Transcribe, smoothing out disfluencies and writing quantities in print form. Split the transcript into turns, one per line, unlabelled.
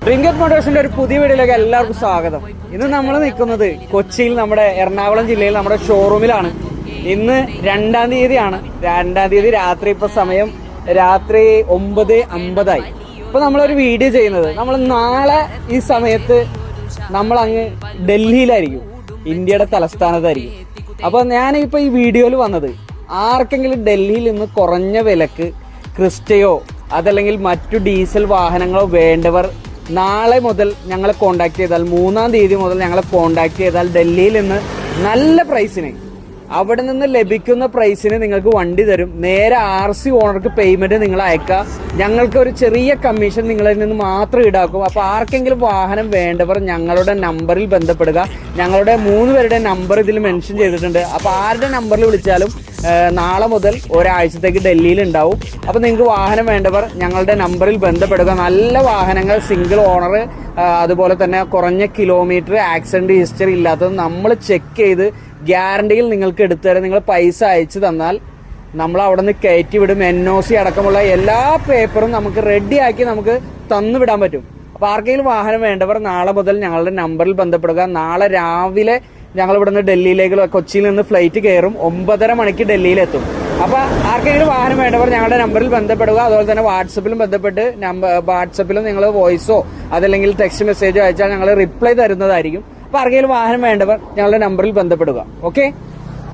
Ringgit മോട്ടോഴ്സിന്റെ ഒരു പുതിയ വീഡിയോയിലേക്ക് എല്ലാവർക്കും സ്വാഗതം. ഇന്ന് നമ്മൾ നിൽക്കുന്നത് കൊച്ചിയിൽ നമ്മുടെ എറണാകുളം ജില്ലയിൽ നമ്മുടെ ഷോറൂമിലാണ്. ഇന്ന് 2-ാം തീയതിയാണ്. 2-ാം തീയതി രാത്രി ഇപ്പൊ സമയം രാത്രി 9:50 ഇപ്പൊ നമ്മളൊരു വീഡിയോ ചെയ്യുന്നത്. നമ്മൾ നാളെ ഈ സമയത്ത് നമ്മൾ അങ്ങ് ഡൽഹിയിലായിരിക്കും, ഇന്ത്യയുടെ തലസ്ഥാനത്തായിരിക്കും. അപ്പൊ ഞാനിപ്പോ ഈ വീഡിയോയിൽ വന്നത് ആർക്കെങ്കിലും ഡൽഹിയിൽ നിന്ന് കുറഞ്ഞ വിലക്ക് ക്രിസ്റ്റയോ അതല്ലെങ്കിൽ മറ്റു ഡീസൽ വാഹനങ്ങളോ വേണ്ടവർ നാളെ മുതൽ ഞങ്ങളെ കോണ്ടാക്ട് ചെയ്താൽ, 3-ാം തീയതി മുതൽ ഞങ്ങളെ കോണ്ടാക്ട് ചെയ്താൽ ഡൽഹിയിൽ നിന്ന് നല്ല പ്രൈസിന്, അവിടെ നിന്ന് ലഭിക്കുന്ന പ്രൈസിന് നിങ്ങൾക്ക് വണ്ടി തരും. നേരെ RC ഓണർക്ക് പേയ്മെന്റ് നിങ്ങൾ അയക്കുക. ഞങ്ങൾക്ക് ഒരു ചെറിയ കമ്മീഷൻ നിങ്ങളിൽ നിന്ന് മാത്രം ഈടാക്കും. അപ്പോൾ ആർക്കെങ്കിലും വാഹനം വേണ്ടവർ ഞങ്ങളുടെ നമ്പറിൽ ബന്ധപ്പെടുക. ഞങ്ങളുടെ 3 പേരുടെ നമ്പർ ഇതിൽ മെൻഷൻ ചെയ്തിട്ടുണ്ട്. അപ്പോൾ ആരുടെ നമ്പറിൽ വിളിച്ചാലും നാളെ മുതൽ ഒരാഴ്ചത്തേക്ക് ഡൽഹിയിൽ ഉണ്ടാവും. അപ്പോൾ നിങ്ങൾക്ക് വാഹനം വേണ്ടവർ ഞങ്ങളുടെ നമ്പറിൽ ബന്ധപ്പെടുക. നല്ല വാഹനങ്ങൾ, സിംഗിൾ ഓണർ, അതുപോലെ തന്നെ കുറഞ്ഞ കിലോമീറ്റർ, ആക്സിഡന്റ് ഹിസ്റ്ററി ഇല്ലാത്തത് നമ്മൾ ചെക്ക് ചെയ്ത് ഗ്യാരണ്ടിയിൽ നിങ്ങൾക്ക് എടുത്തു തരാം. നിങ്ങൾ പൈസ അയച്ചു തന്നാൽ നമ്മൾ അവിടെ നിന്ന് കയറ്റി വിടും. NOC അടക്കമുള്ള എല്ലാ പേപ്പറും നമുക്ക് റെഡിയാക്കി നമുക്ക് തന്നു വിടാൻ പറ്റും. അപ്പോൾ ആർക്കെങ്കിലും വാഹനം വേണ്ടവർ നാളെ മുതൽ ഞങ്ങളുടെ നമ്പറിൽ ബന്ധപ്പെടുക. നാളെ രാവിലെ ഞങ്ങൾ ഇവിടെ നിന്ന് ഡൽഹിയിലേക്ക്, കൊച്ചിയിൽ നിന്ന് ഫ്ലൈറ്റ് കയറും. 9:30 മണിക്ക് ഡൽഹിയിലെത്തും. അപ്പോൾ ആർക്കെങ്കിലും വാഹനം വേണ്ടവർ ഞങ്ങളുടെ നമ്പറിൽ ബന്ധപ്പെടുക. അതുപോലെ തന്നെ വാട്സപ്പിലും ബന്ധപ്പെട്ട് വാട്സപ്പിലും നിങ്ങൾ വോയിസോ അതല്ലെങ്കിൽ ടെക്സ്റ്റ് മെസ്സേജോ അയച്ചാൽ ഞങ്ങൾ റിപ്ലൈ തരുന്നതായിരിക്കും. അപ്പോൾ ആർക്കെങ്കിലും വാഹനം വേണ്ടവർ ഞങ്ങളുടെ നമ്പറിൽ ബന്ധപ്പെടുക. ഓക്കെ.